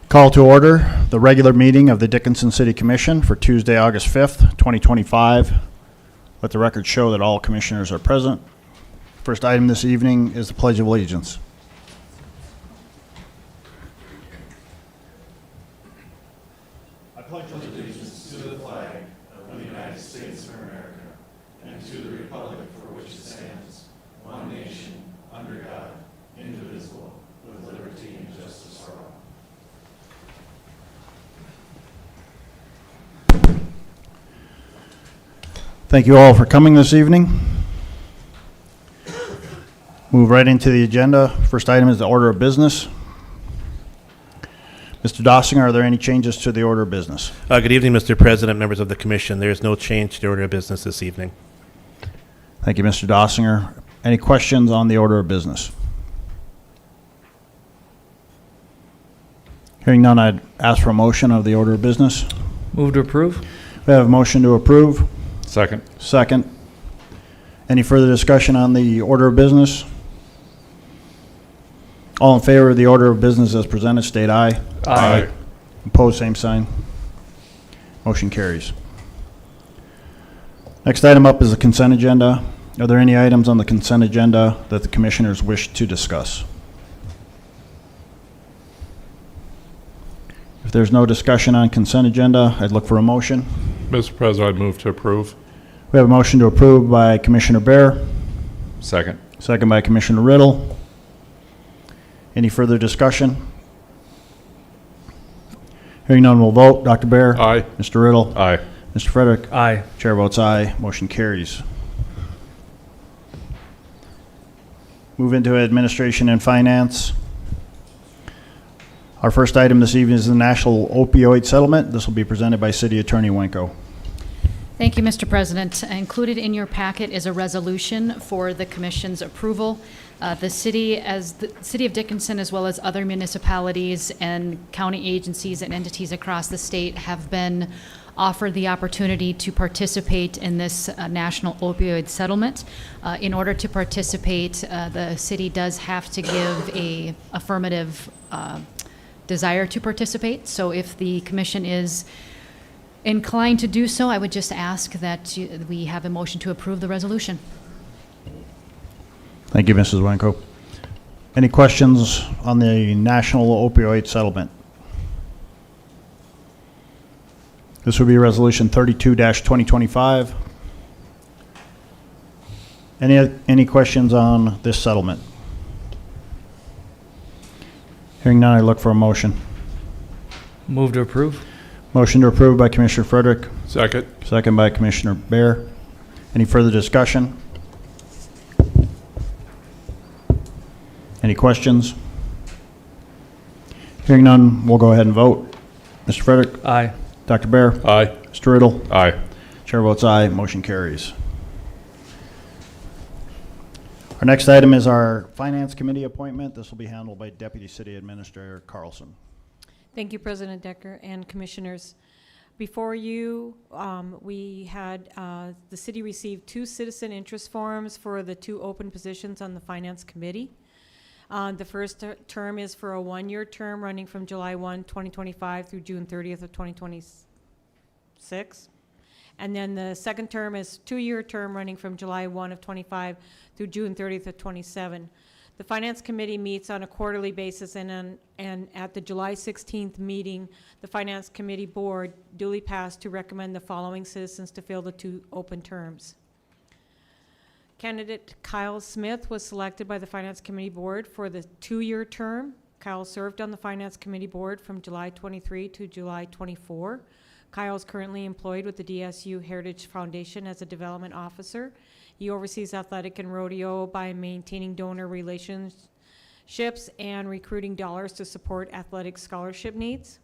Call to order the regular meeting of the Dickinson City Commission for Tuesday, August 5th, 2025. Let the record show that all commissioners are present. First item this evening is the Pledge of Allegiance. I pledge allegiance to the flag of the United States of America and to the republic for which it stands, one nation, under God, indivisible, with liberty and justice for all. Thank you all for coming this evening. Move right into the agenda. First item is the order of business. Mr. Dossinger, are there any changes to the order of business? Good evening, Mr. President, members of the Commission. There is no change to the order of business this evening. Thank you, Mr. Dossinger. Any questions on the order of business? Hearing none, I'd ask for a motion of the order of business. Move to approve. We have a motion to approve. Second. Second. Any further discussion on the order of business? All in favor of the order of business as presented, state aye. Aye. Opposed, same sign. Motion carries. Next item up is the consent agenda. Are there any items on the consent agenda that the commissioners wish to discuss? If there's no discussion on consent agenda, I'd look for a motion. Mr. President, I'd move to approve. We have a motion to approve by Commissioner Bear, Second. second by Commissioner Riddle. Any further discussion? Hearing none, we'll vote. Dr. Bear? Aye. Mr. Riddle? Aye. Mr. Frederick? Aye. Chair votes aye. Motion carries. Move into administration and finance. Our first item this evening is the national opioid settlement. This will be presented by City Attorney Wenko. Thank you, Mr. President. Included in your packet is a resolution for the Commission's approval. The City of Dickinson, as well as other municipalities and county agencies and entities across the state, have been offered the opportunity to participate in this national opioid settlement. In order to participate, the city does have to give a affirmative desire to participate. So if the Commission is inclined to do so, I would just ask that we have a motion to approve the resolution. Thank you, Mrs. Wenko. Any questions on the national opioid settlement? This would be Resolution 32-2025. Any questions on this settlement? Hearing none, I look for a motion. Move to approve. Motion to approve by Commissioner Frederick, Second. second by Commissioner Bear. Any further discussion? Any questions? Hearing none, we'll go ahead and vote. Mr. Frederick? Aye. Dr. Bear? Aye. Mr. Riddle? Aye. Chair votes aye. Motion carries. Our next item is our Finance Committee appointment. This will be handled by Deputy City Administrator Carlson. Thank you, President Decker and Commissioners. Before you, we had the city received 2 citizen interest forms for the 2 open positions on the Finance Committee. The first term is for a 1-year term running from July 1, 2025 through June 30th of 2026. And then the second term is 2-year term running from July 1 of 25 through June 30th of 27. The Finance Committee meets on a quarterly basis, and at the July 16th meeting, the Finance Committee Board duly passed to recommend the following citizens to fill the 2 open terms. Candidate Kyle Smith was selected by the Finance Committee Board for the 2-year term. Kyle served on the Finance Committee Board from July 23 to July 24. Kyle is currently employed with the DSU Heritage Foundation as a development officer. He oversees athletic and rodeo by maintaining donor relationships and recruiting dollars to support athletic scholarship needs.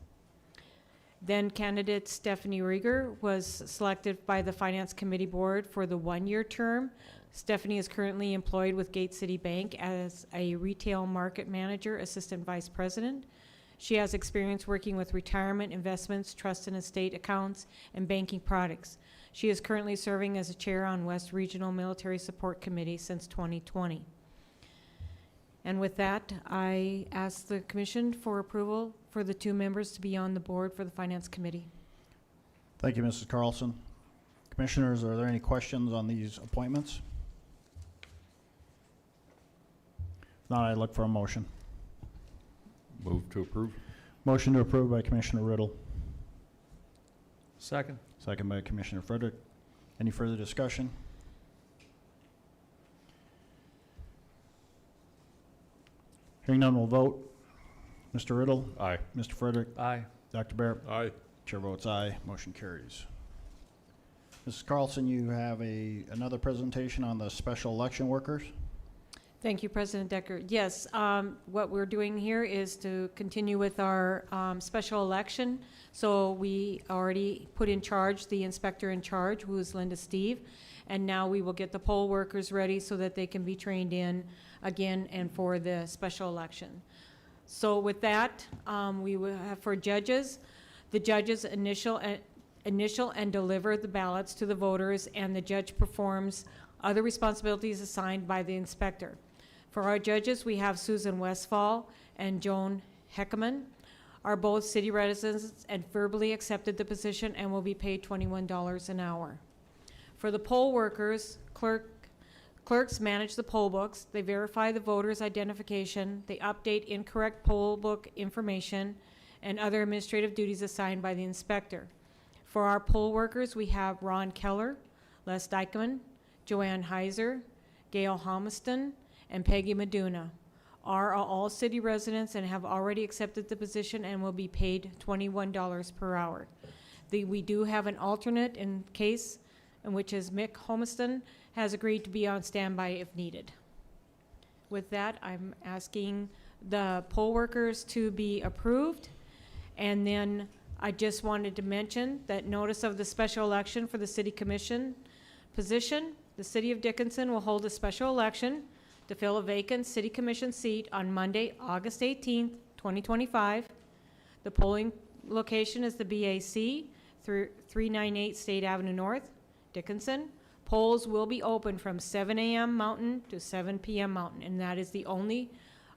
Then candidate Stephanie Rieger was selected by the Finance Committee Board for the 1-year term. Stephanie is currently employed with Gate City Bank as a retail market manager, assistant vice president. She has experience working with retirement, investments, trust and estate accounts, and banking products. She is currently serving as a chair on West Regional Military Support Committee since 2020. And with that, I ask the commission for approval for the 2 members to be on the board for the Finance Committee. Thank you, Mrs. Carlson. Commissioners, are there any questions on these appointments? If not, I look for a motion. Move to approve. Motion to approve by Commissioner Riddle, Second. second by Commissioner Frederick. Any further discussion? Hearing none, we'll vote. Mr. Riddle, Aye. Mr. Frederick, Aye. Dr. Bear. Aye. Chair votes aye. Motion carries. Mrs. Carlson, you have another presentation on the special election workers. Thank you, President Decker. Yes, what we're doing here is to continue with our special election. So we already put in charge the inspector in charge, who is Linda Steve, and now we will get the poll workers ready so that they can be trained in again and for the special election. So with that, we will have for judges, the judges initial and deliver the ballots to the voters, and the judge performs other responsibilities assigned by the inspector. For our judges, we have Susan Westfall and Joan Heckman, are both city residents and verbally accepted the position and will be paid $21 an hour. For the poll workers, clerks manage the poll books, they verify the voters' identification, they update incorrect poll book information, and other administrative duties assigned by the inspector. For our poll workers, we have Ron Keller, Les Dykeman, Joanne Heiser, Gail Homiston, and Peggy Meduna. Are all city residents and have already accepted the position and will be paid $21 per hour. We do have an alternate in case, in which is Mick Homiston has agreed to be on standby if needed. With that, I'm asking the poll workers to be approved. And then I just wanted to mention that notice of the special election for the city commission position, the city of Dickinson will hold a special election to fill a vacant city commission seat on Monday, August 18th, 2025. The polling location is the BAC, 398 State Avenue North, Dickinson. Polls will be open from 7 a.m. Mountain to 7 p.m. Mountain, and that is the only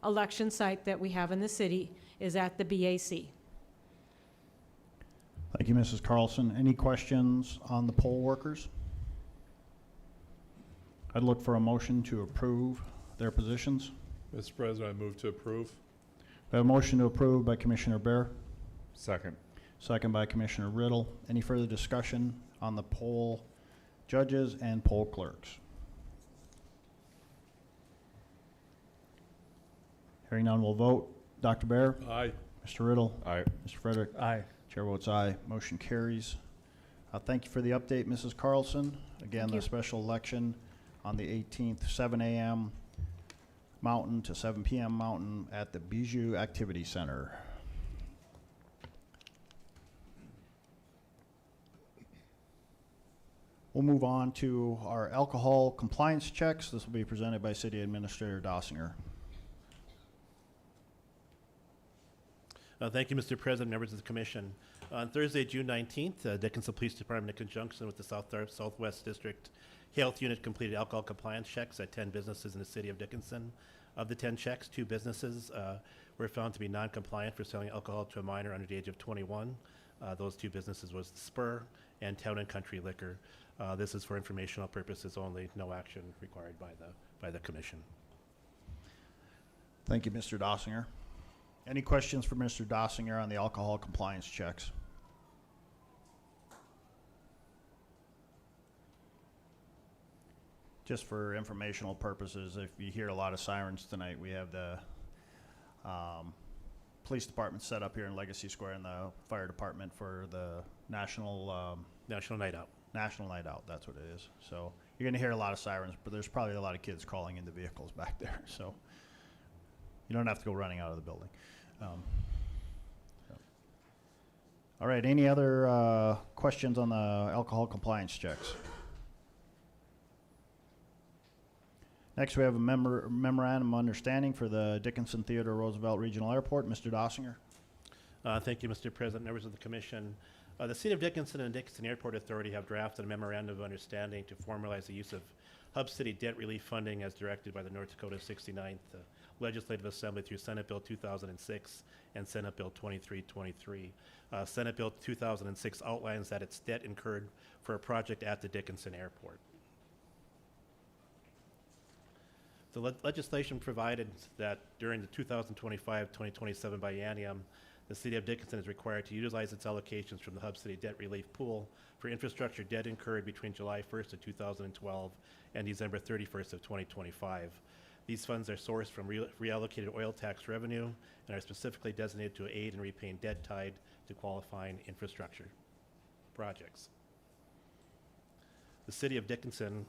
election site that we have in the city is at the BAC. Thank you, Mrs. Carlson. Any questions on the poll workers? I'd look for a motion to approve their positions. Mr. President, I move to approve. We have a motion to approve by Commissioner Bear, Second. second by Commissioner Riddle. Any further discussion on the poll judges and poll clerks? Hearing none, we'll vote. Dr. Bear, Aye. Mr. Riddle, Aye. Mr. Frederick. Aye. Chair votes aye. Motion carries. Thank you for the update, Mrs. Carlson. Again, Thank the you. special election on the 18th, 7 a.m. Mountain to 7 p.m. Mountain at the Bijou Activity Center. We'll move on to our alcohol compliance checks. This will be presented by City Administrator Dossinger. Thank you, Mr. President, members of the commission. On Thursday, June 19th, Dickinson Police Department, in conjunction with the Southwest District Health Unit, completed alcohol compliance checks at 10 businesses in the city of Dickinson. Of the 10 checks, 2 businesses were found to be non-compliant for selling alcohol to a minor under the age of 21. Those 2 businesses was The Spur and Town and Country Liquor. This is for informational purposes only, no action required by the commission. Thank you, Mr. Dossinger. Any questions for Mr. Dossinger on the alcohol compliance checks? Just for informational purposes, if you hear a lot of sirens tonight, we have the police department set up here in Legacy Square and the fire department for the National National Night Out. National Night Out, that's what it is. So you're going to hear a lot of sirens, but there's probably a lot of kids crawling into vehicles back there. So you don't have to go running out of the building. All right, any other questions on the alcohol compliance checks? Next, we have a memorandum of understanding for the Dickinson Theodore Roosevelt Regional Airport. Mr. Dossinger. Thank you, Mr. President, members of the commission. The City of Dickinson and Dickinson Airport Authority have drafted a memorandum of understanding to formalize the use of Hub City debt relief funding as directed by the North Dakota 69th Legislative Assembly through Senate Bill 2006 and Senate Bill 2323. Senate Bill 2006 outlines that it's debt incurred for a project at the Dickinson Airport. The legislation provided that during the 2025-2027 biennium, the City of Dickinson is required to utilize its allocations from the Hub City Debt Relief Pool for infrastructure debt incurred between July 1st of 2012 and December 31st of 2025. These funds are sourced from reallocated oil tax revenue and are specifically designated to aid in repaying debt tied to qualifying infrastructure projects. The City of Dickinson,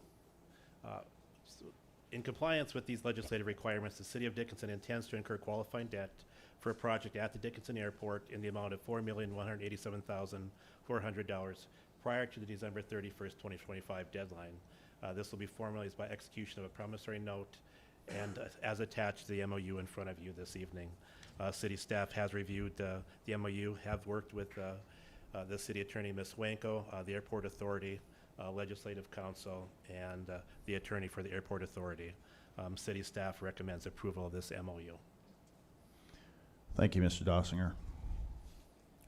in compliance with these legislative requirements, the City of Dickinson intends to incur qualifying debt for a project at the Dickinson Airport in the amount of $4,187,400 prior to the December 31st, 2025 deadline. This will be formalized by execution of a promissory note and as attached to the MOU in front of you this evening. City staff has reviewed the MOU, have worked with the City Attorney, Ms. Wanko, the Airport Authority, Legislative Council, and the Attorney for the Airport Authority. City staff recommends approval of this MOU. Thank you, Mr. Dossinger.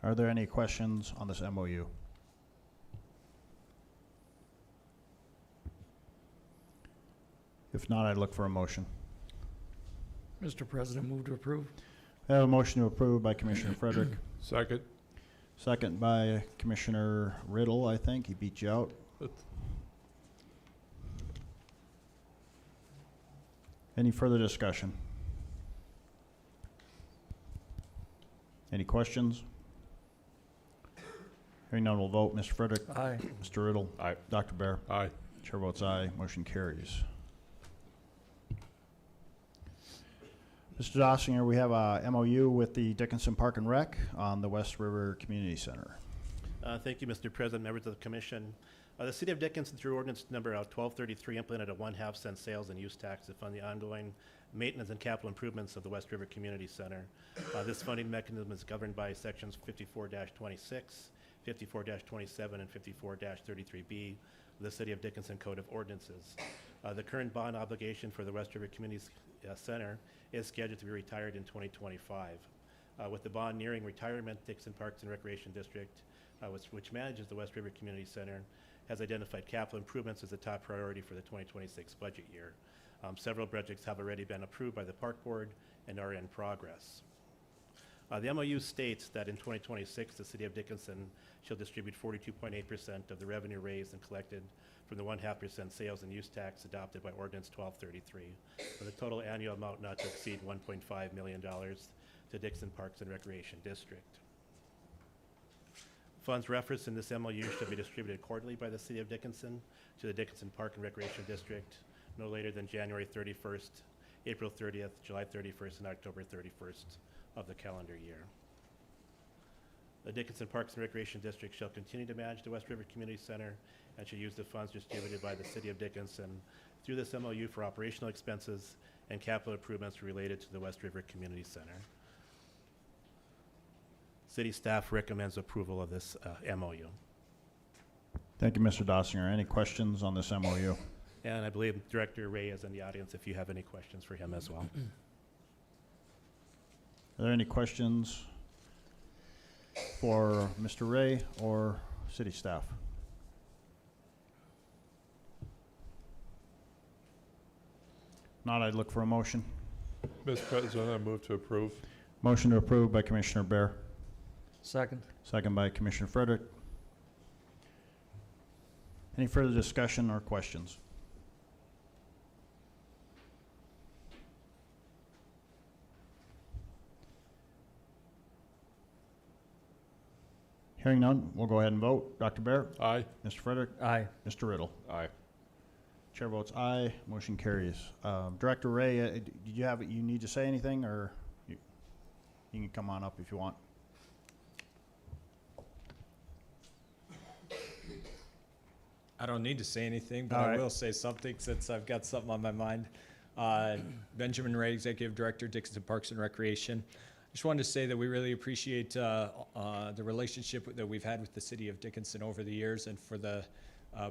Are there any questions on this MOU? If not, I'd look for a motion. Mr. President, move to approve. I have a motion to approve by Commissioner Frederick, Second. second by Commissioner Riddle, I think. He beat you out. Any further discussion? Any questions? Hearing none, we'll vote. Mr. Frederick? Aye. Mr. Riddle? Aye. Dr. Bear? Aye. Chair votes aye. Motion carries. Mr. Dossinger, we have a MOU with the Dickinson Park and Rec on the West River Community Center. Thank you, Mr. President, members of the Commission. The City of Dickinson, through ordinance number 1233, implemented a 1/2 cent sales and use tax to fund the ongoing maintenance and capital improvements of the West River Community Center. This funding mechanism is governed by sections 54-26, 54-27, and 54-33B of the City of Dickinson Code of Ordinances. The current bond obligation for the West River Community Center is scheduled to be retired in 2025. With the bond nearing retirement, Dickinson Parks and Recreation District, which manages the West River Community Center, has identified capital improvements as a top priority for the 2026 budget year. Several projects have already been approved by the Park Board and are in progress. The MOU states that in 2026, the City of Dickinson shall distribute 42.8% of the revenue raised and collected from the 1/2% sales and use tax adopted by Ordinance 1233, with a total annual amount not to exceed $1.5 million to Dickinson Parks and Recreation District. Funds referenced in this MOU shall be distributed quarterly by the City of Dickinson to the Dickinson Park and Recreation District no later than January 31st, April 30th, July 31st, and October 31st of the calendar year. The Dickinson Parks and Recreation District shall continue to manage the West River Community Center and shall use the funds distributed by the City of Dickinson through this MOU for operational expenses and capital improvements related to the West River Community Center. City staff recommends approval of this MOU. Thank you, Mr. Dossinger. Any questions on this MOU? And I believe Director Ray is in the audience if you have any questions for him as well. Are there any questions for Mr. Ray or city staff? Not, I'd look for a motion. Mr. President, I move to approve. Motion to approve by Commissioner Bear, Second. second by Commissioner Frederick. Any further discussion or questions? Hearing none, we'll go ahead and vote. Dr. Bear? Aye. Mr. Frederick? Aye. Mr. Riddle? Aye. Chair votes aye. Motion carries. Director Ray, did you need to say anything, or you can come on up if you want? I don't need to say anything, but All I right. will say something since I've got something on my mind. Benjamin Ray, Executive Director, Dickinson Parks and Recreation. Just wanted to say that we really appreciate the relationship that we've had with the City of Dickinson over the years, and for the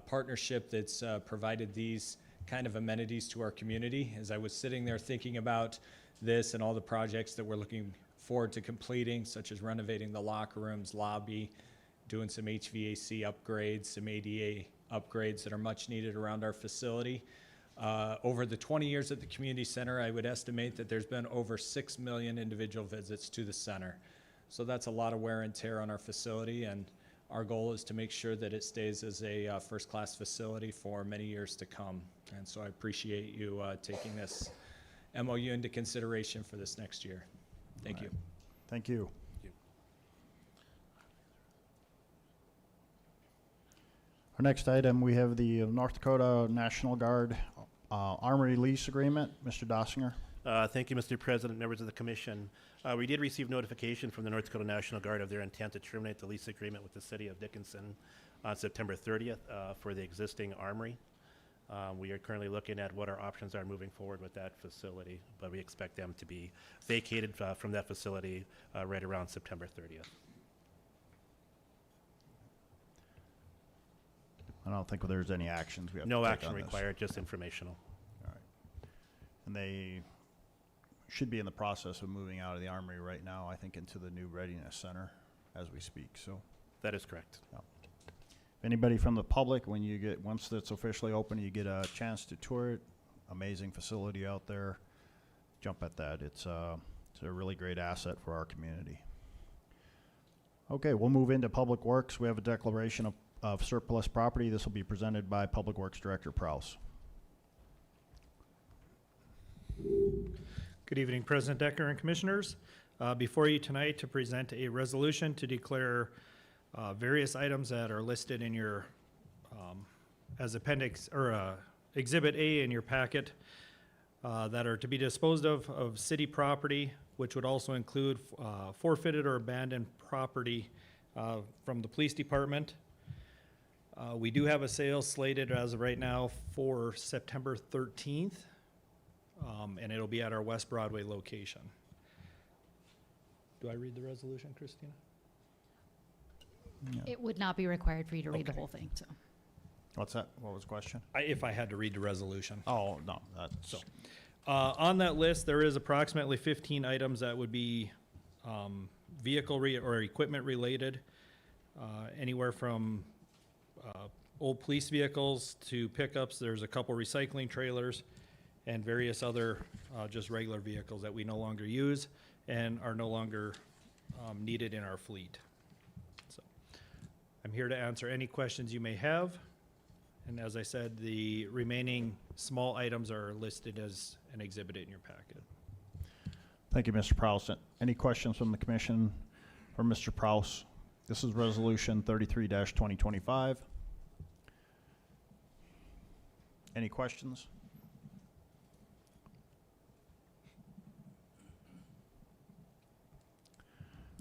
partnership that's provided these kind of amenities to our community. As I was sitting there thinking about this and all the projects that we're looking forward to completing, such as renovating the locker rooms, lobby, doing some HVAC upgrades, some ADA upgrades that are much needed around our facility. Over the 20 years at the community center, I would estimate that there's been over 6 million individual visits to the center. So that's a lot of wear and tear on our facility, and our goal is to make sure that it stays as a first-class facility for many years to come. And so I appreciate you taking this MOU into consideration for this next year. Thank you. Thank you. Our next item, we have the North Dakota National Guard Armory lease agreement. Mr. Dossinger. Thank you, Mr. President, members of the commission. We did receive notification from the North Dakota National Guard of their intent to terminate the lease agreement with the city of Dickinson on September 30th for the existing armory. We are currently looking at what our options are moving forward with that facility, but we expect them to be vacated from that facility right around September 30th. I don't think there's any actions we have No to take action on this. required, just informational. All right. And they should be in the process of moving out of the Armory right now, I think, into the new Readiness Center as we speak. So, That is correct. anybody from the public, once it's officially open, you get a chance to tour it. Amazing facility out there. Jump at that. It's a really great asset for our community. Okay, we'll move into Public Works. We have a declaration of surplus property. This will be presented by Public Works Director Prowse. Good evening, President Decker and Commissioners. Before you tonight to present a resolution to declare various items that are listed in your as appendix or Exhibit A in your packet that are to be disposed of city property, which would also include forfeited or abandoned property from the police department. We do have a sale slated as of right now for September 13th. And it'll be at our West Broadway location. Do I read the resolution, Christina? Yeah. It would not be required for you to read the Okay. whole thing, so. What's that? What was the question? If I had to read the resolution. Oh, no, that's, So, on that list, there is approximately 15 items that would be vehicle or equipment related, anywhere from old police vehicles to pickups. There's a couple recycling trailers and various other just regular vehicles that we no longer use and are no longer needed in our fleet. So I'm here to answer any questions you may have. And as I said, the remaining small items are listed as an exhibit in your packet. thank you, Mr. Prowse. Any questions from the commission for Mr. Prowse? This is Resolution 33-2025. Any questions?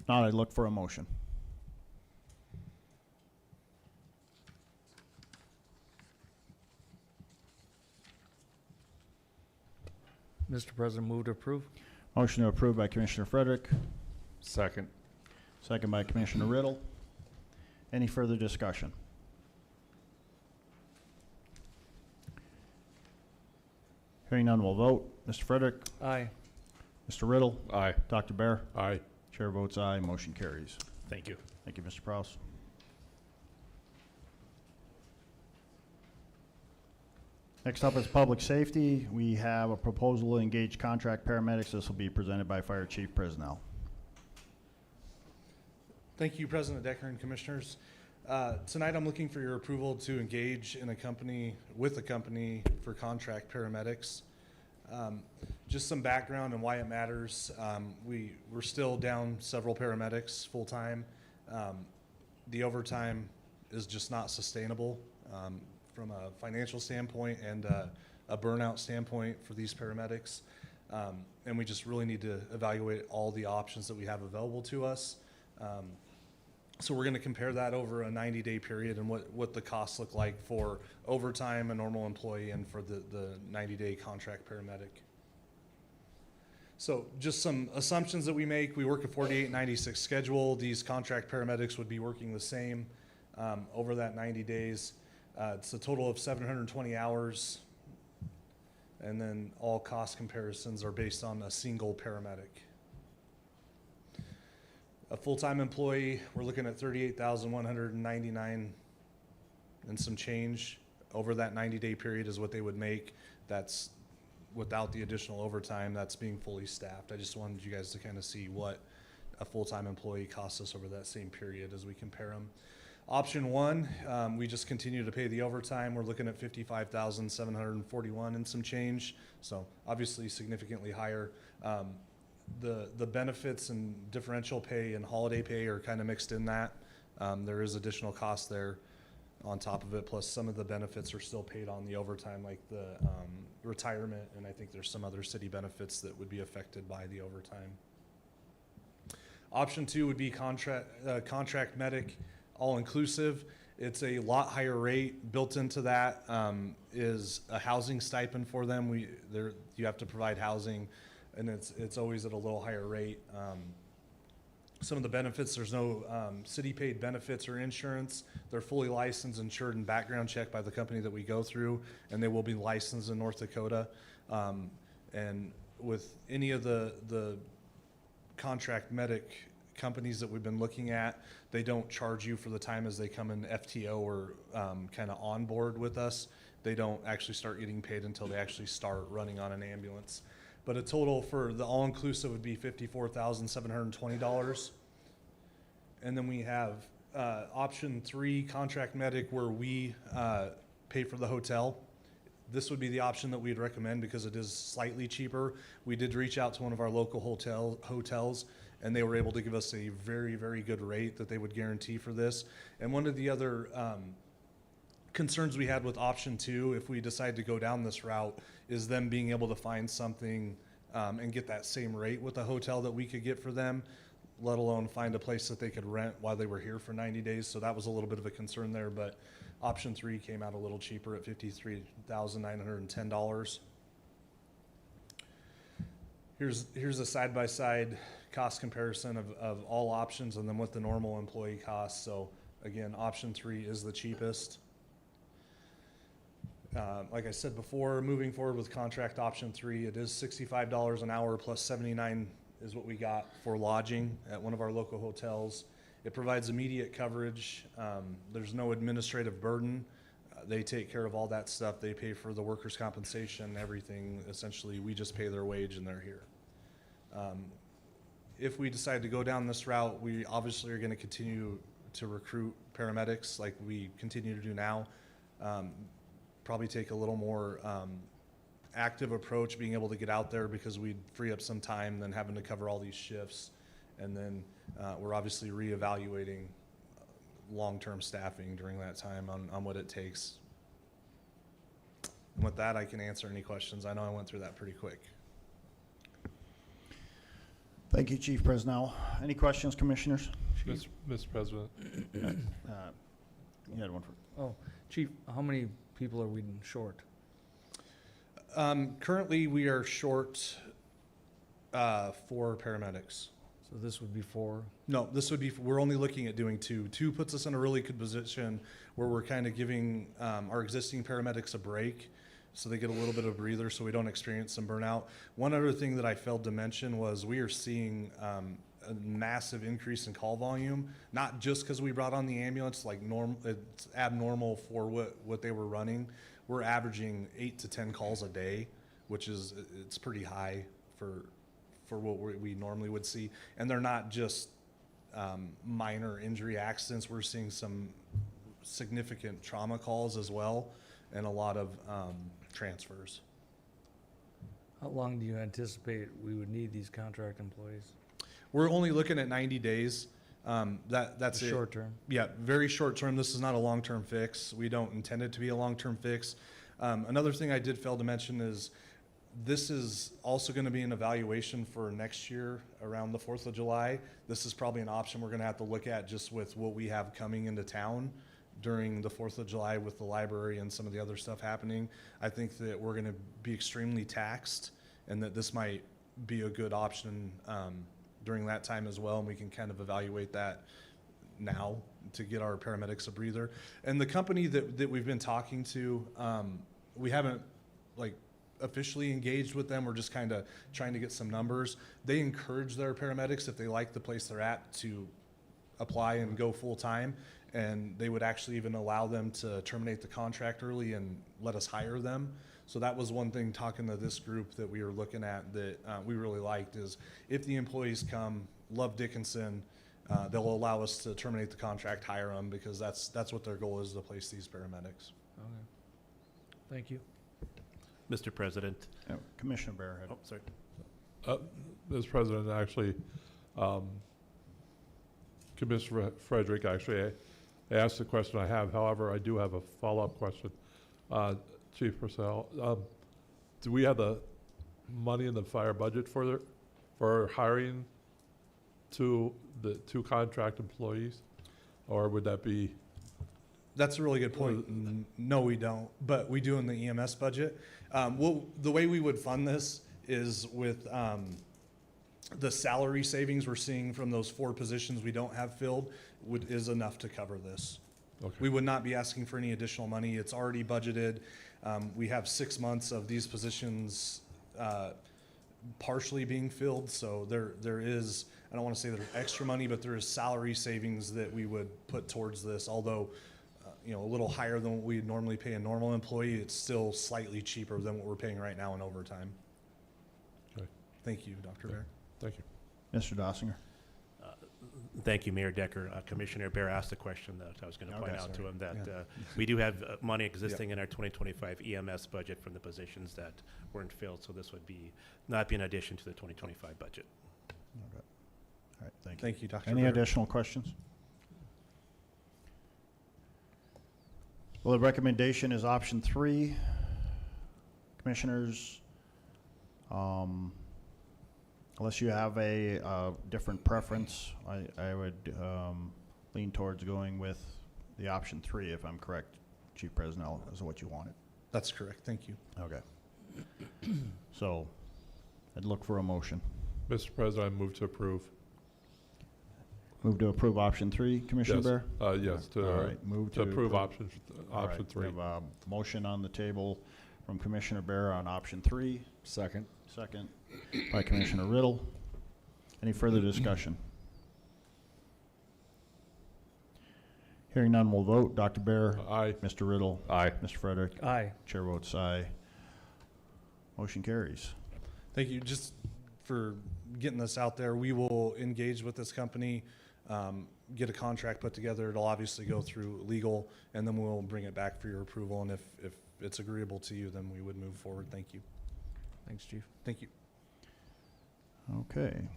Not, I'd look for a motion. Mr. President, move to approve. Motion to approve by Commissioner Frederick, Second. second by Commissioner Riddle. Any further discussion? Hearing none, we'll vote. Mr. Frederick, Aye. Mr. Riddle, Aye. Dr. Bear. Aye. Chair votes aye, motion carries. Thank you. Thank you, Mr. Prowse. Next up is public safety. We have a proposal to engage contract paramedics. This will be presented by Fire Chief Prisnell. Thank you, President Decker and Commissioners. Tonight, I'm looking for your approval to engage in a company for contract paramedics. Just some background and why it matters. We're still down several paramedics full-time. The overtime is just not sustainable from a financial standpoint and a burnout standpoint for these paramedics. And we just really need to evaluate all the options that we have available to us. So we're going to compare that over a 90-day period and what the costs look like for overtime, a normal employee, and for the 90-day contract paramedic. So just some assumptions that we make. We work a 48-96 schedule. These contract paramedics would be working the same over that 90 days. It's a total of 720 hours. And then all cost comparisons are based on a single paramedic. A full-time employee, we're looking at 38,199 and some change over that 90-day period is what they would make. That's without the additional overtime. That's being fully staffed. I just wanted you guys to kind of see what a full-time employee costs us over that same period as we compare them. Option one, we just continue to pay the overtime. We're looking at 55,741 and some change. So obviously significantly higher. The benefits and differential pay and holiday pay are kind of mixed in that. There is additional cost there on top of it, plus some of the benefits are still paid on the overtime, like the retirement, and I think there's some other city benefits that would be affected by the overtime. Option two would be contract medic, all-inclusive. It's a lot higher rate. Built into that is a housing stipend for them. You have to provide housing, and it's always at a little higher rate. Some of the benefits, there's no city-paid benefits or insurance. They're fully licensed, insured, and background checked by the company that we go through, and they will be licensed in North Dakota. And with any of the contract medic companies that we've been looking at, they don't charge you for the time as they come in FTO or kind of on board with us. They don't actually start getting paid until they actually start running on an ambulance. But a total for the all-inclusive would be $54,720. And then we have option three, contract medic, where we pay for the hotel. This would be the option that we'd recommend because it is slightly cheaper. We did reach out to one of our local hotels, and they were able to give us a very, very good rate that they would guarantee for this. And one of the other concerns we had with option two, if we decide to go down this route, is them being able to find something and get that same rate with a hotel that we could get for them, let alone find a place that they could rent while they were here for 90 days. So that was a little bit of a concern there, but option three came out a little cheaper at $53,910. Here's a side-by-side cost comparison of all options and then what the normal employee costs. So again, option three is the cheapest. Like I said before, moving forward with contract option three, it is $65 an hour plus $79 is what we got for lodging at one of our local hotels. It provides immediate coverage. There's no administrative burden. They take care of all that stuff. They pay for the workers' compensation, everything. Essentially, we just pay their wage and they're here. If we decide to go down this route, we obviously are going to continue to recruit paramedics like we continue to do now. Probably take a little more active approach, being able to get out there because we'd free up some time than having to cover all these shifts. And then we're obviously reevaluating long-term staffing during that time on what it takes. And with that, I can answer any questions. I know I went through that pretty quick. Thank you, Chief Presnell. Any questions, commissioners? Mr. President, You had one for. Oh, Chief, how many people are we short? Currently, we are short 4 paramedics. So this would be 4. No, this would be, we're only looking at doing 2. 2 puts us in a really good position where we're kind of giving our existing paramedics a break so they get a little bit of a breather so we don't experience some burnout. One other thing that I failed to mention was we are seeing a massive increase in call volume, not just because we brought on the ambulance, like it's abnormal for what they were running. We're averaging 8 to 10 calls a day, which is, it's pretty high for what we normally would see. And they're not just minor injury accidents. We're seeing some significant trauma calls as well, and a lot of transfers. How long do you anticipate we would need these contract employees? We're only looking at 90 days. That's it. Short term? Yeah, very short term. This is not a long-term fix. We don't intend it to be a long-term fix. Another thing I did fail to mention is this is also going to be an evaluation for next year around the 4th of July. This is probably an option we're going to have to look at just with what we have coming into town during the 4th of July with the library and some of the other stuff happening. I think that we're going to be extremely taxed and that this might be a good option during that time as well, and we can kind of evaluate that now to get our paramedics a breather. And the company that we've been talking to, we haven't like officially engaged with them. We're just kind of trying to get some numbers. They encourage their paramedics, if they like the place they're at, to apply and go full-time. And they would actually even allow them to terminate the contract early and let us hire them. So that was one thing, talking to this group that we were looking at, that we really liked, is if the employees come, love Dickinson, they'll allow us to terminate the contract, hire them, because that's what their goal is, to place these paramedics. Okay. Thank you. Mr. President. Commissioner Barrett. Oh, sorry. Mr. President, actually, Commissioner Frederick actually asked the question I have. However, I do have a follow-up question. Chief Purcell, do we have the money in the fire budget for hiring the two contract employees? Or would that be? That's a really good point. No, we don't, but we do in the EMS budget. The way we would fund this is with the salary savings we're seeing from those 4 positions we don't have filled is enough to cover this. Okay. We would not be asking for any additional money. It's already budgeted. We have 6 months of these positions partially being filled, so there is, I don't want to say there's extra money, but there is salary savings that we would put towards this, although a little higher than what we'd normally pay a normal employee. It's still slightly cheaper than what we're paying right now in overtime. Okay. Thank you, Dr. Bear. Thank you. Mr. Dossinger. Thank you, Mayor Decker. Commissioner Bear asked a question that I was going to point out to sorry. him, that Yeah. we do have money existing in our 2025 EMS budget from the positions that weren't filled, so this would not be an addition to the 2025 budget. Okay. All right, thank you. Thank you, Dr. Any Bear. additional questions? Well, the recommendation is option 3. Commissioners, unless you have a different preference, I would lean towards going with the option 3, if I'm correct, Chief Presnell, is what you wanted. That's correct. Thank you. Okay. So I'd look for a motion. Mr. President, I move to approve. Move to approve option 3, Commissioner Yes. Bear? Yes, All right, move to approve option All right, 3. We have a motion on the table from Commissioner Bear on option 3. Second. Second by Commissioner Riddle. Any further discussion? Hearing none, we'll vote. Dr. Bear? Aye. Mr. Riddle? Aye. Mr. Frederick? Aye. Chair votes aye. Motion carries. Thank you. Just for getting this out there, we will engage with this company, get a contract put together. It'll obviously go through legal, and then we'll bring it back for your approval. And if it's agreeable to you, then we would move forward. Thank you. Thanks, Chief. Thank you. Okay.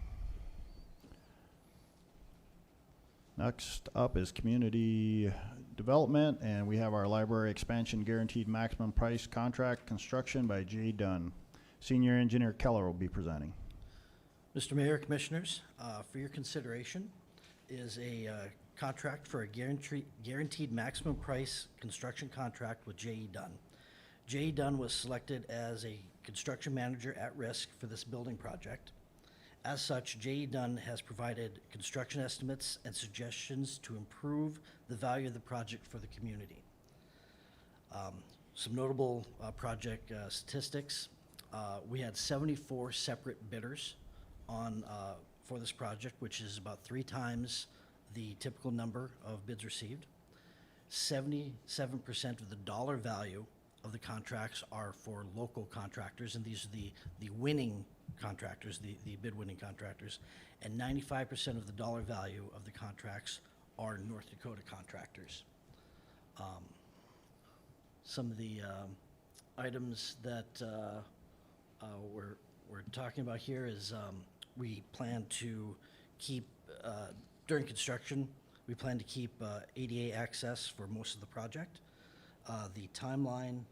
Next up is community development, and we have our library expansion guaranteed maximum price contract construction by J. Dunn. Senior Engineer Keller will be presenting. Mr. Mayor, Commissioners, for your consideration is a contract for a guaranteed maximum price construction contract with J.E. Dunn. J.E. Dunn was selected as a construction manager at risk for this building project. As such, J.E. Dunn has provided construction estimates and suggestions to improve the value of the project for the community. Some notable project statistics. We had 74 separate bidders for this project, which is about 3 times the typical number of bids received. 77% of the dollar value of the contracts are for local contractors, and these are the winning contractors, the bid-winning contractors, and 95% of the dollar value of the contracts are North Dakota contractors. Some of the items that we're talking about here is we plan to keep, during construction, we plan to keep ADA access for most of the project. The timeline,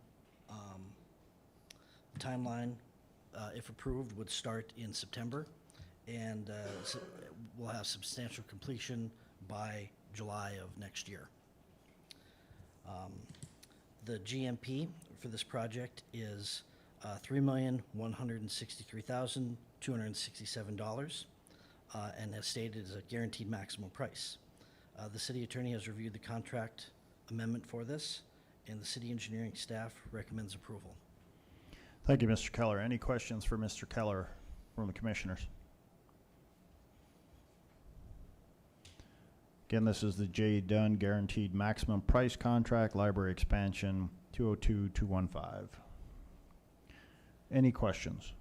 if approved, would start in September, and we'll have substantial completion by July of next year. The GMP for this project is $3,163,267, and as stated, is a guaranteed maximum price. The city attorney has reviewed the contract amendment for this, and the city engineering staff recommends approval. Thank you, Mr. Keller. Any questions for Mr. Keller from the commissioners? Again, this is the J. Dunn Guaranteed Maximum Price Contract, Library Expansion 202215. Any questions?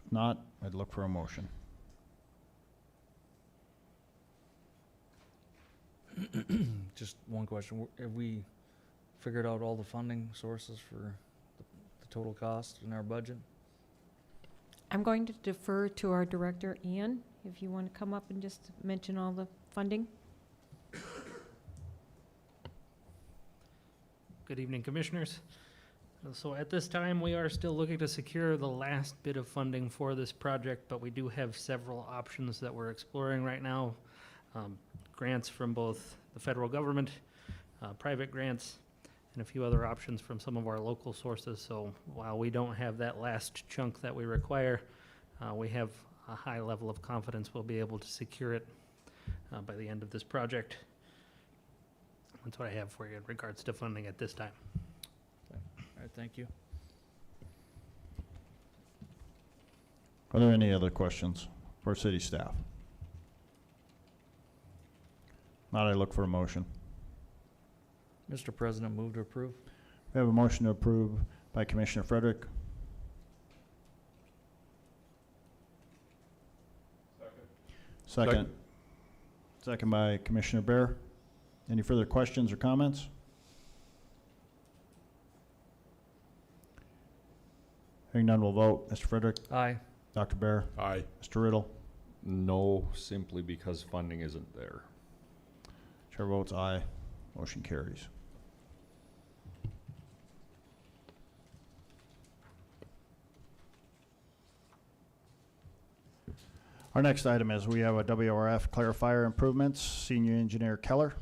If not, I'd look for a motion. Just one question. Have we figured out all the funding sources for the total cost in our budget? I'm going to defer to our director, Ian, if you want to come up and just mention all the funding. Good evening, Commissioners. So at this time, we are still looking to secure the last bit of funding for this project, but we do have several options that we're exploring right now. Grants from both the federal government, private grants, and a few other options from some of our local sources. So while we don't have that last chunk that we require, we have a high level of confidence we'll be able to secure it by the end of this project. That's what I have for you in regards to funding at this time. All right, thank you. Are there any other questions for city staff? Not, I look for a motion. Mr. President, move to approve. We have a motion to approve by Commissioner Frederick. Second. Second by Commissioner Bear. Any further questions or comments? Hearing none, we'll vote. Mr. Frederick? Aye. Dr. Bear? Aye. Mr. Riddle? No, simply because funding isn't there. Chair votes aye. Motion carries. Our next item is we have a WRF Clarifier Improvements, Senior Engineer Keller.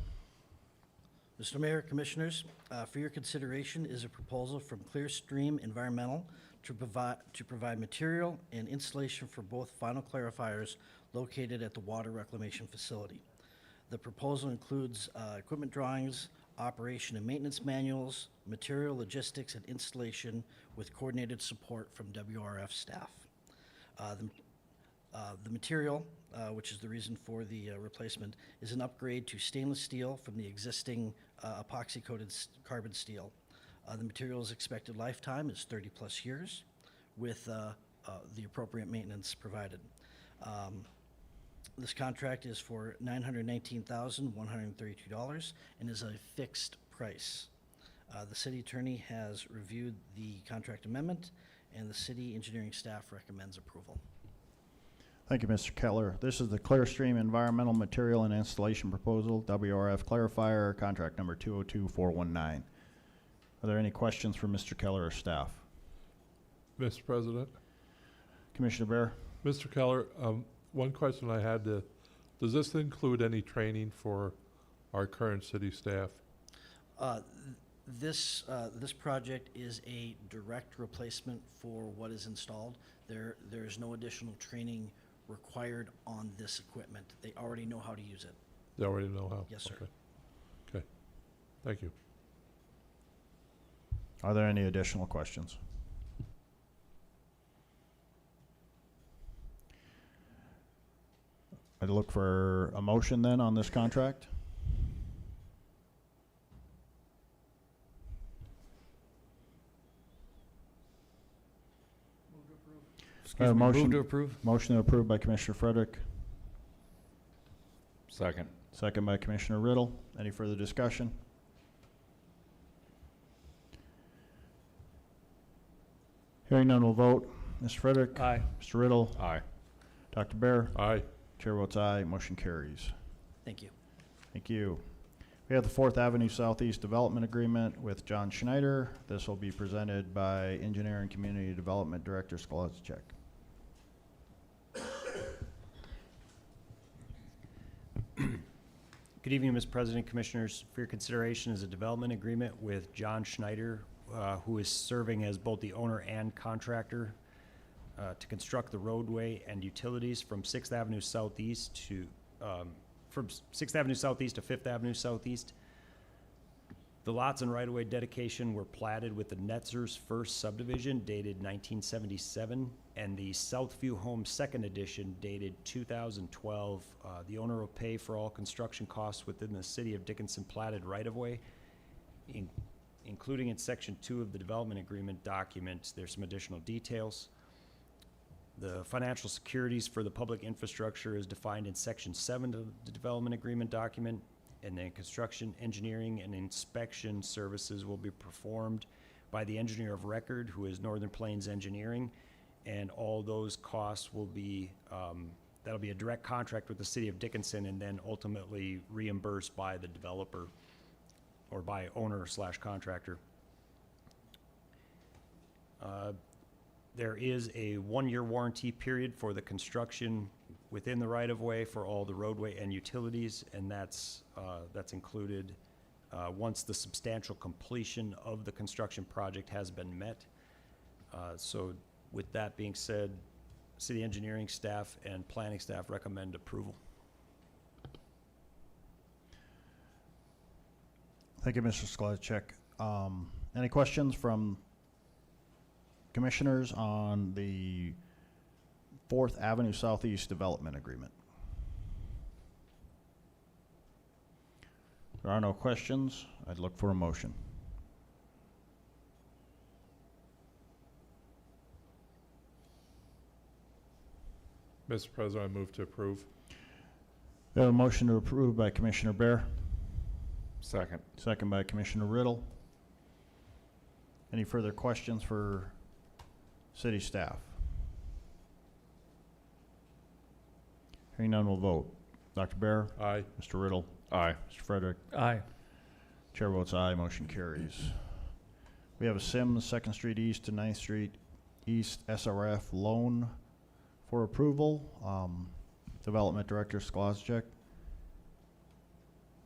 Mr. Mayor, Commissioners, for your consideration is a proposal from Clearstream Environmental to provide material and installation for both final clarifiers located at the Water Reclamation Facility. The proposal includes equipment drawings, operation and maintenance manuals, material logistics and installation with coordinated support from WRF staff. The material, which is the reason for the replacement, is an upgrade to stainless steel from the existing epoxy-coated carbon steel. The material's expected lifetime is 30-plus years with the appropriate maintenance provided. This contract is for $919,132 and is a fixed price. The city attorney has reviewed the contract amendment, and the city engineering staff recommends approval. Thank you, Mr. Keller. This is the Clearstream Environmental Material and Installation Proposal, WRF Clarifier, contract number 202419. Are there any questions for Mr. Keller or staff? Mr. President? Commissioner Bear? Mr. Keller, one question I had, does this include any training for our current city staff? This project is a direct replacement for what is installed. There's no additional training required on this equipment. They already know how to use it. They already know how? Yes, sir. Okay. Okay. Thank you. Are there any additional questions? I'd look for a motion then on this contract. Excuse me, motion- move to approve. Motion to approve by Commissioner Frederick, Second. second by Commissioner Riddle. Any further discussion? Hearing none, we'll vote. Mr. Frederick? Aye. Mr. Riddle? Aye. Dr. Bear? Aye. Chair votes aye. Motion carries. Thank you. Thank you. We have the 4th Avenue Southeast Development Agreement with John Schneider. This will be presented by Engineer and Community Development Director Skolacek. Good evening, Mr. President, Commissioners. For your consideration is a development agreement with John Schneider, who is serving as both the owner and contractor to construct the roadway and utilities from 6th Avenue Southeast to 5th Avenue Southeast. The lots and right-of-way dedication were platted with the Netzer's first subdivision dated 1977 and the Southview Home second edition dated 2012. The owner will pay for all construction costs within the City of Dickinson platted right-of-way, including in Section 2 of the development agreement document. There's some additional details. The financial securities for the public infrastructure is defined in Section 7 of the development agreement document. And then construction, engineering, and inspection services will be performed by the engineer of record, who is Northern Plains Engineering. And all those costs will be, that'll be a direct contract with the City of Dickinson and then ultimately reimbursed by the developer or by owner/contractor. There is a 1-year warranty period for the construction within the right-of-way for all the roadway and utilities, and that's included once the substantial completion of the construction project has been met. So with that being said, city engineering staff and planning staff recommend approval. Thank you, Mr. Skladchek. Any questions from commissioners on the 4th Avenue Southeast Development Agreement? There are no questions. I'd look for a motion. Mr. President, I move to approve. We have a motion to approve by Commissioner Bear, Second. second by Commissioner Riddle. Any further questions for city staff? Hearing none, we'll vote. Dr. Bear? Aye. Mr. Riddle? Aye. Mr. Frederick? Aye. Chair votes aye, motion carries. We have a Sims 2nd Street East to 9th Street East SRF loan for approval. Development Director Skladchek.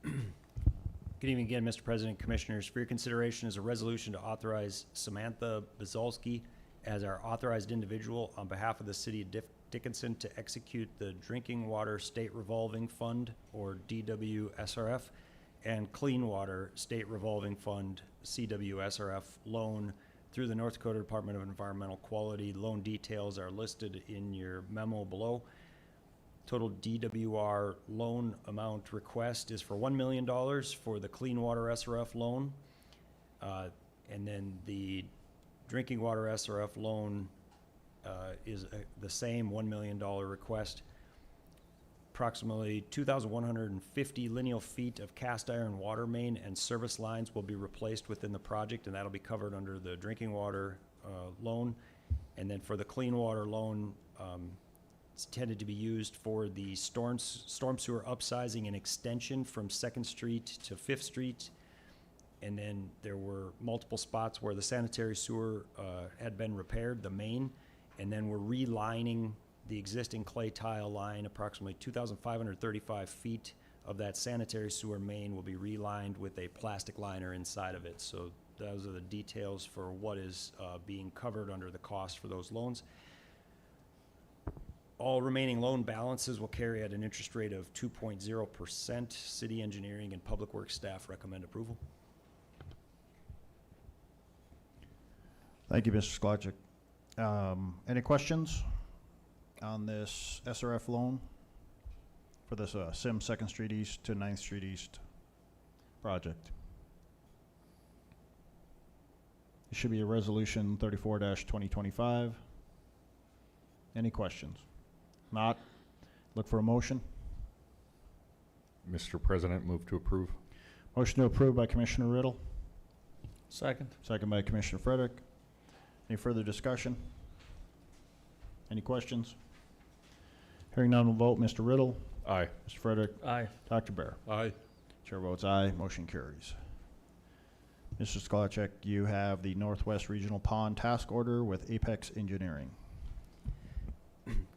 Good evening again, Mr. President, Commissioners. For your consideration is a resolution to authorize Samantha Bazalski as our authorized individual on behalf of the City of Dickinson to execute the Drinking Water State Revolving Fund, or DWSRF, and Clean Water State Revolving Fund, CWSRF, loan through the North Dakota Department of Environmental Quality. Loan details are listed in your memo below. Total DWR loan amount request is for $1 million for the Clean Water SRF loan. And then the Drinking Water SRF loan is the same $1 million request. Approximately 2,150 lineal feet of cast iron water main and service lines will be replaced within the project, and that'll be covered under the drinking water loan. And then for the clean water loan, it's intended to be used for the storm sewer upsizing and extension from 2nd Street to 5th Street. And then there were multiple spots where the sanitary sewer had been repaired, the main, and then we're relining the existing clay tile line. Approximately 2,535 feet of that sanitary sewer main will be relined with a plastic liner inside of it. So those are the details for what is being covered under the cost for those loans. All remaining loan balances will carry at an interest rate of 2.0%. City engineering and public works staff recommend approval. Thank you, Mr. Skladchek. Any questions on this SRF loan for this Sims 2nd Street East to 9th Street East project? It should be a resolution 34-2025. Any questions? Not. Look for a motion. Mr. President, move to approve. Motion to approve by Commissioner Riddle, Second. second by Commissioner Frederick. Any further discussion? Any questions? Hearing none, we'll vote. Mr. Riddle, Aye. Mr. Frederick, Aye. Dr. Bear. Aye. Chair votes aye, motion carries. Mr. Skladchek, you have the Northwest Regional Pond Task Order with Apex Engineering.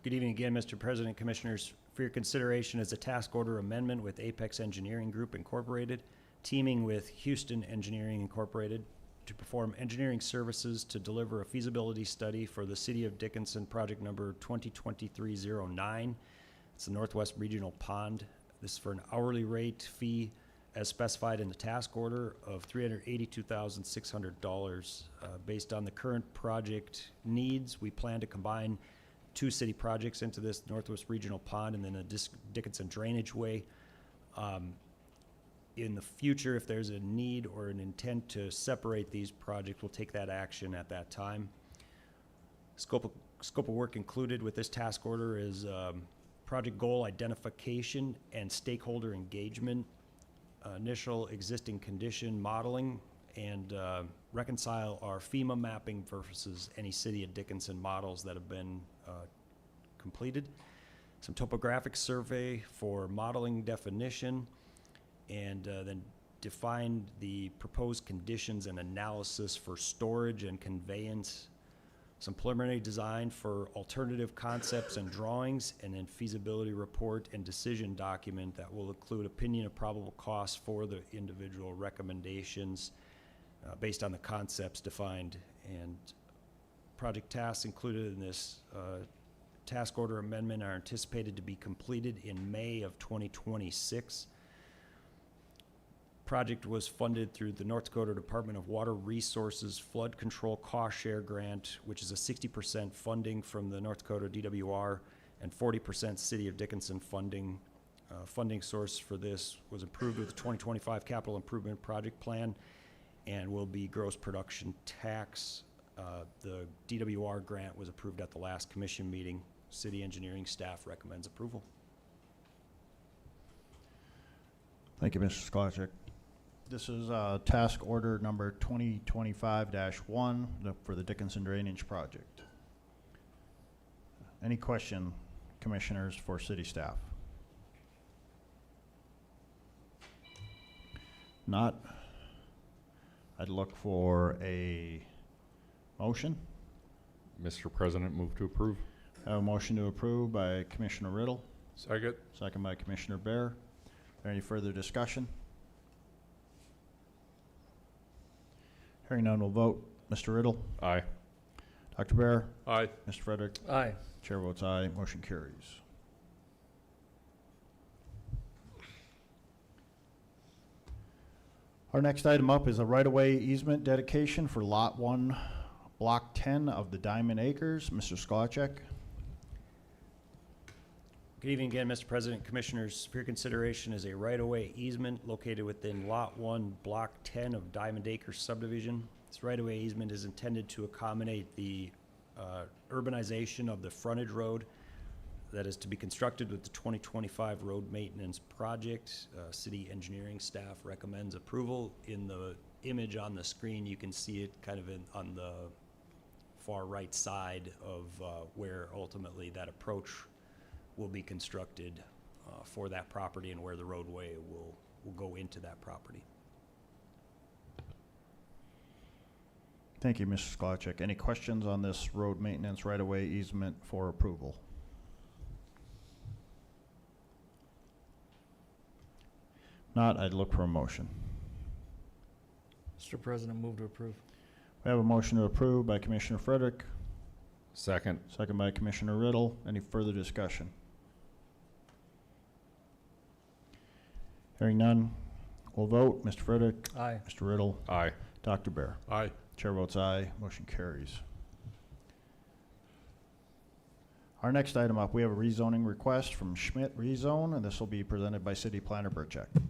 Good evening again, Mr. President, Commissioners. For your consideration is a task order amendment with Apex Engineering Group Incorporated, teaming with Houston Engineering Incorporated to perform engineering services to deliver a feasibility study for the City of Dickinson project number 2023-09. It's the Northwest Regional Pond. This is for an hourly rate fee as specified in the task order of $382,600. Based on the current project needs, we plan to combine 2 city projects into this Northwest Regional Pond and then a Dickinson Drainage Way. In the future, if there's a need or an intent to separate these projects, we'll take that action at that time. Scope of work included with this task order is project goal identification and stakeholder engagement, initial existing condition modeling, and reconcile our FEMA mapping versus any City of Dickinson models that have been completed. Some topographic survey for modeling definition, and then define the proposed conditions and analysis for storage and conveyance. Some preliminary design for alternative concepts and drawings, and then feasibility report and decision document that will include opinion of probable costs for the individual recommendations based on the concepts defined. And project tasks included in this task order amendment are anticipated to be completed in May of 2026. Project was funded through the North Dakota Department of Water Resources Flood Control Cost Share Grant, which is a 60% funding from the North Dakota DWR and 40% City of Dickinson funding. Funding source for this was approved with the 2025 Capital Improvement Project Plan and will be gross production tax. The DWR grant was approved at the last commission meeting. City engineering staff recommends approval. Thank you, Mr. Sklarczyk. This is task order number 2025-1 for the Dickinson Drainage Project. Any question, commissioners, for city staff? Not. I'd look for a motion. Mr. President, move to approve. I have a motion to approve by Commissioner Riddle, Second. second by Commissioner Bear. Any further discussion? Hearing none, we'll vote. Mr. Riddle, Aye. Dr. Bear, Aye. Mr. Frederick, Aye. chair votes aye, motion carries. Our next item up is a right-of-way easement dedication for Lot 1, Block 10 of the Diamond Acres. Mr. Sklarczyk. Good evening again, Mr. President, Commissioners. For your consideration is a right-of-way easement located within Lot 1, Block 10 of Diamond Acres Subdivision. This right-of-way easement is intended to accommodate the urbanization of the frontage road that is to be constructed with the 2025 road maintenance project. City engineering staff recommends approval. In the image on the screen, you can see it kind of on the far right side of where ultimately that approach will be constructed for that property and where the roadway will go into that property. Thank you, Mr. Sklarczyk. Any questions on this road maintenance right-of-way easement for approval? Not, I'd look for a motion. Mr. President, move to approve. We have a motion to approve by Commissioner Frederick, Second. second by Commissioner Riddle. Any further discussion? Hearing none, we'll vote. Mr. Frederick, Aye. Mr. Riddle, Aye. Dr. Bear. Aye. Chair votes aye, motion carries. Our next item up, we have a rezoning request from Schmidt Reszone, and this will be presented by City Planner Burchak. Good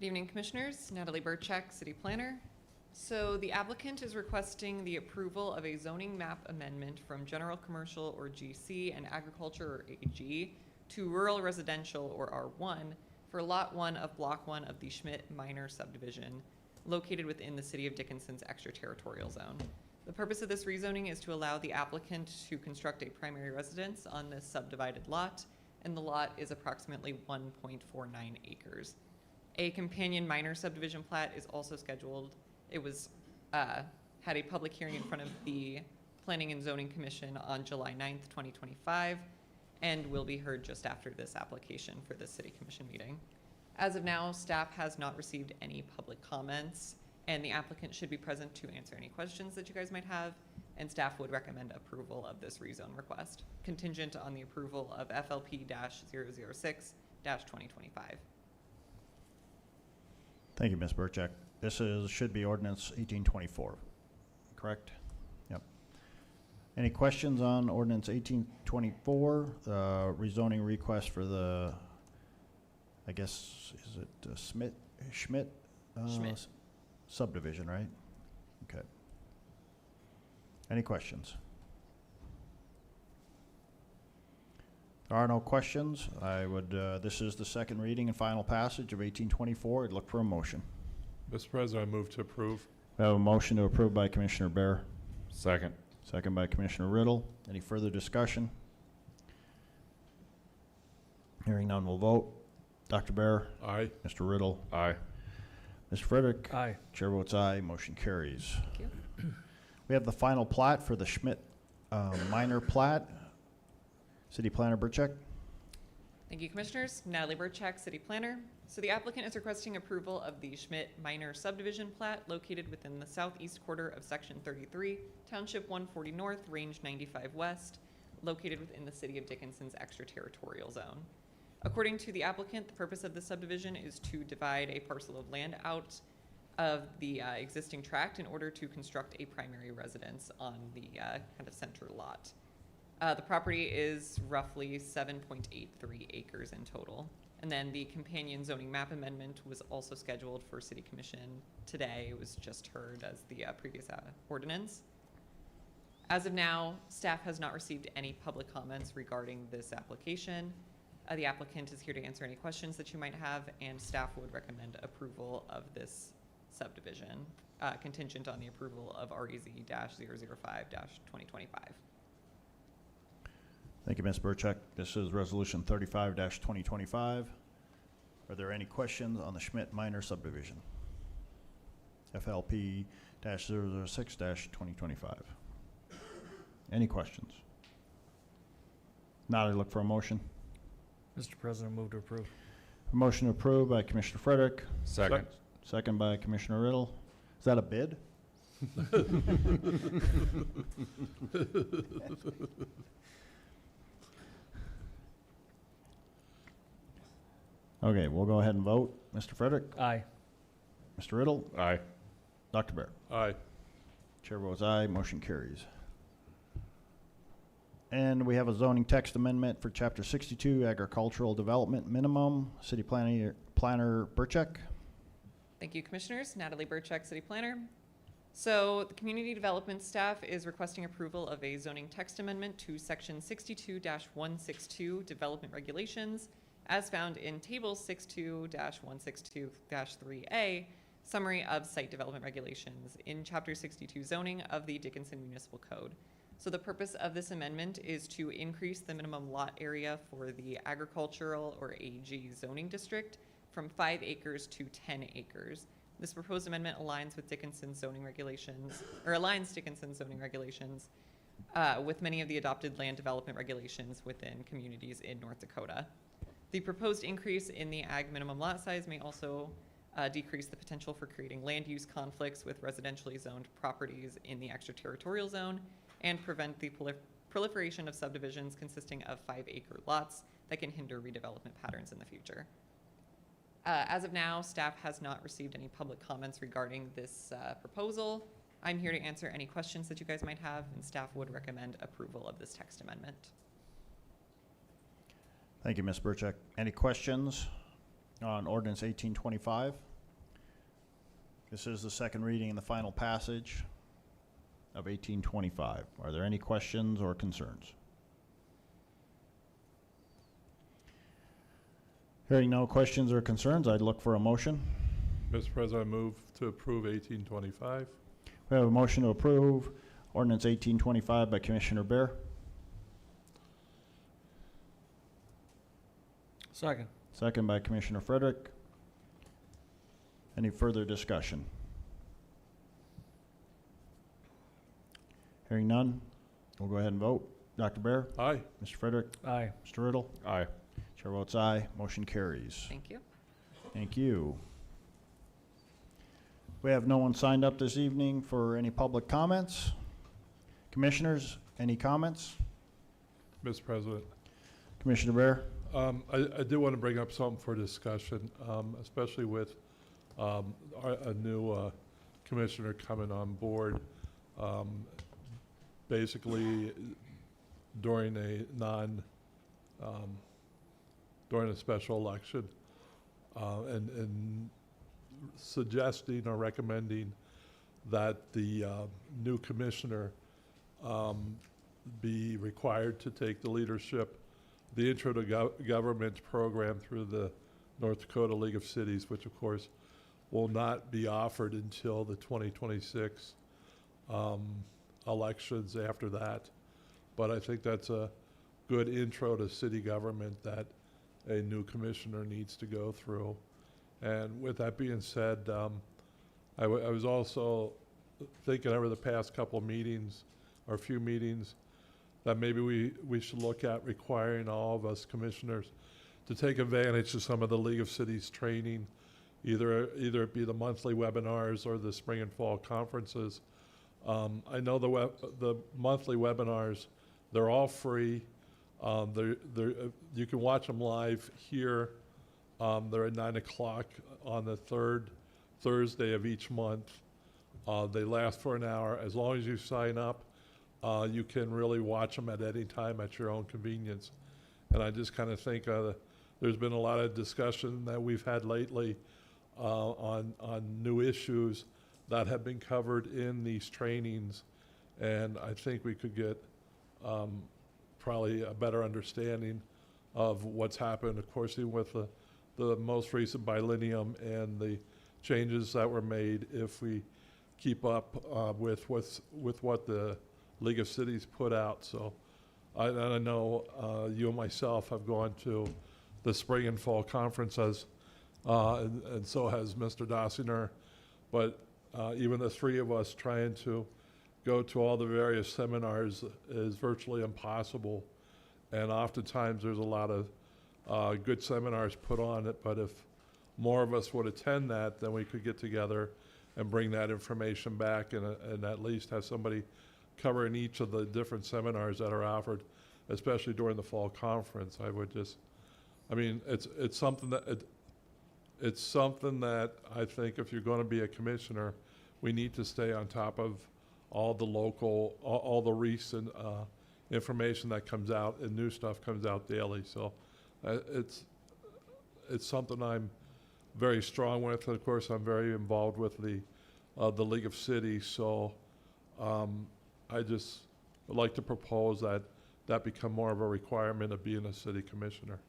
evening, Commissioners. Natalie Burchak, City Planner. So the applicant is requesting the approval of a zoning map amendment from General Commercial or GC and Agriculture or AG to Rural Residential or R1 for Lot 1 of Block 1 of the Schmidt Minor Subdivision located within the City of Dickinson's extraterritorial zone. The purpose of this rezoning is to allow the applicant to construct a primary residence on this subdivided lot, and the lot is approximately 1.49 acres. A companion minor subdivision plat is also scheduled. It was had a public hearing in front of the Planning and Zoning Commission on July 9th, 2025, and will be heard just after this application for the City Commission meeting. As of now, staff has not received any public comments, and the applicant should be present to answer any questions that you guys might have, and staff would recommend approval of this rezone request, contingent on the approval of FLP-006-2025. Thank you, Ms. Burchak. This should be ordinance 1824, correct? Yep. Any questions on ordinance 1824, rezoning request for the, I guess, is it Schmidt? Schmidt. Subdivision, right? Okay. Any questions? There are no questions. I would, this is the second reading and final passage of 1824. I'd look for a motion. Mr. President, I move to approve. We have a motion to approve by Commissioner Bear, Second. second by Commissioner Riddle. Any further discussion? Hearing none, we'll vote. Dr. Bear, Aye. Mr. Riddle, Aye. Mr. Frederick. Aye. Chair votes aye, motion carries. Thank you. We have the final plat for the Schmidt minor plat. City Planner Burchak. Thank you, Commissioners. Natalie Burchak, City Planner. So the applicant is requesting approval of the Schmidt Minor Subdivision Plat located within the southeast quarter of Section 33, Township 140 North, Range 95 West, located within the City of Dickinson's extraterritorial zone. According to the applicant, the purpose of the subdivision is to divide a parcel of land out of the existing tract in order to construct a primary residence on the kind of center lot. The property is roughly 7.83 acres in total. And then the companion zoning map amendment was also scheduled for City Commission today. It was just heard as the previous ordinance. As of now, staff has not received any public comments regarding this application. The applicant is here to answer any questions that you might have, and staff would recommend approval of this subdivision, contingent on the approval of REZ-005-2025. Thank you, Ms. Burchak. This is Resolution 35-2025. Are there any questions on the Schmidt minor subdivision? FLP-006-2025. Any questions? Not, I look for a motion. Mr. President, move to approve. A motion approved by Commissioner Frederick, Second. second by Commissioner Riddle. Is that a bid? Okay, we'll go ahead and vote. Mr. Frederick, Aye. Mr. Riddle, Aye. Dr. Bear. Aye. Chair votes aye, motion carries. And we have a zoning text amendment for Chapter 62, Agricultural Development Minimum. City Planner Burchak. Thank you, Commissioners. Natalie Burchak, City Planner. So the Community Development staff is requesting approval of a zoning text amendment to Section 62-162 Development Regulations as found in Table 62-162-3A, Summary of Site Development Regulations in Chapter 62 Zoning of the Dickinson Municipal Code. So the purpose of this amendment is to increase the minimum lot area for the agricultural or AG zoning district from 5 acres to 10 acres. This proposed amendment aligns with Dickinson's zoning regulations, or aligns Dickinson's zoning regulations with many of the adopted land development regulations within communities in North Dakota. The proposed increase in the ag minimum lot size may also decrease the potential for creating land use conflicts with residentially zoned properties in the extraterritorial zone and prevent the proliferation of subdivisions consisting of 5-acre lots that can hinder redevelopment patterns in the future. As of now, staff has not received any public comments regarding this proposal. I'm here to answer any questions that you guys might have, and staff would recommend approval of this text amendment. Thank you, Ms. Burchak. Any questions on Ordinance 1825? This is the second reading and the final passage of 1825. Are there any questions or concerns? Hearing no questions or concerns, I'd look for a motion. Mr. President, I move to approve 1825. We have a motion to approve Ordinance 1825 by Commissioner Bear, Second. second by Commissioner Frederick. Any further discussion? Hearing none, we'll go ahead and vote. Dr. Bear? Aye. Mr. Frederick? Aye. Mr. Riddle? Aye. Chair votes aye. Motion carries. Thank you. Thank you. We have no one signed up this evening for any public comments. Commissioners, any comments? Mr. President. Commissioner Bear? I did want to bring up something for discussion, especially with a new commissioner coming on board, basically during a during a special election, and suggesting or recommending that the new commissioner be required to take the leadership, the Intro to Government program through the North Dakota League of Cities, which of course will not be offered until the 2026 elections after that. But I think that's a good intro to city government that a new commissioner needs to go through. And with that being said, I was also thinking over the past couple of meetings, or a few meetings, that maybe we should look at requiring all of us commissioners to take advantage of some of the League of Cities training, either it be the monthly webinars or the spring and fall conferences. I know the monthly webinars, they're all free. You can watch them live here. They're at 9 o'clock on the third Thursday of each month. They last for an hour. As long as you sign up, you can really watch them at any time at your own convenience. And I just kind of think there's been a lot of discussion that we've had lately on new issues that have been covered in these trainings. And I think we could get probably a better understanding of what's happened, of course, even with the most recent biennium and the changes that were made, if we keep up with what the League of Cities put out. So I know you and myself have gone to the spring and fall conferences, and so has Mr. Dossinger. But even the three of us trying to go to all the various seminars is virtually impossible. And oftentimes there's a lot of good seminars put on it, but if more of us would attend that, then we could get together and bring that information back and at least have somebody covering each of the different seminars that are offered, especially during the fall conference. It's something that I think if you're going to be a commissioner, we need to stay on top of all the recent information that comes out, and new stuff comes out daily. So it's something I'm very strong with. And of course, I'm very involved with the League of Cities. So I just would like to propose that become more of a requirement of being a city commissioner.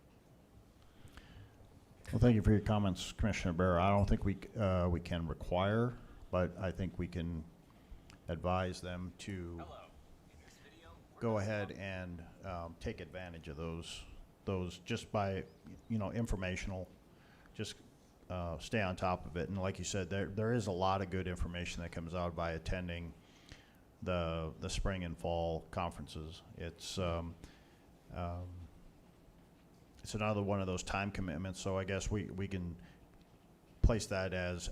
Well, thank you for your comments, Commissioner Barra. I don't think we can require, but I think we can advise them to go ahead and take advantage of those just by, informational, just stay on top of it. And like you said, there is a lot of good information that comes out by attending the spring and fall conferences. It's another one of those time commitments, so I guess we can place that as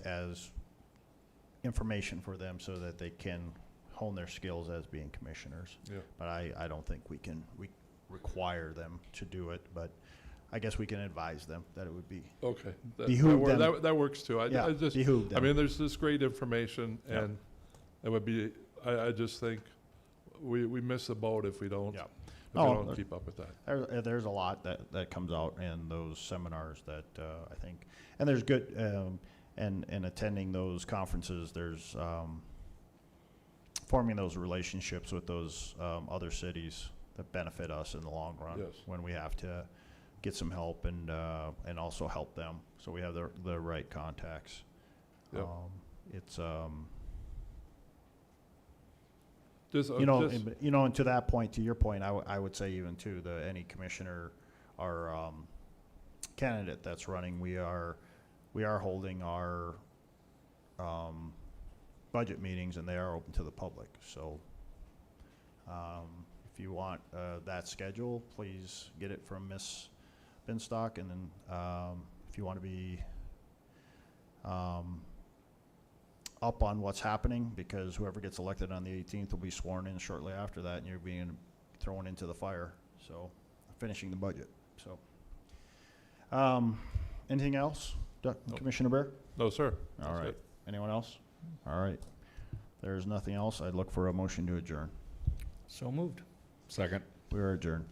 information for them so that they can hone their skills as being commissioners. Yeah. But I don't think we require them to do it, but I guess we can advise them that it would be okay. behoove them. That works too. Behoove them. There's this great information, and it would be. I just think we miss the boat if we don't. Yeah. If we don't keep up with that. There's a lot that comes out in those seminars that I think, and there's good, and attending those conferences, there's forming those relationships with those other cities that benefit us in the long run. Yes. When we have to get some help and also help them, so we have the right contacts. Yep. It's Just, and to that point, to your point, I would say even to any commissioner or candidate that's running, we are holding our budget meetings, and they are open to the public. So if you want that schedule, please get it from Miss Binstock, and then if you want to be up on what's happening, because whoever gets elected on the 18th will be sworn in shortly after that, and you're being thrown into the fire. So finishing the budget. So anything else? Commissioner Bear? No, sir. All That's right. it. Anyone else? All right. There's nothing else. I'd look for a motion to adjourn. So moved. Second. We are adjourned.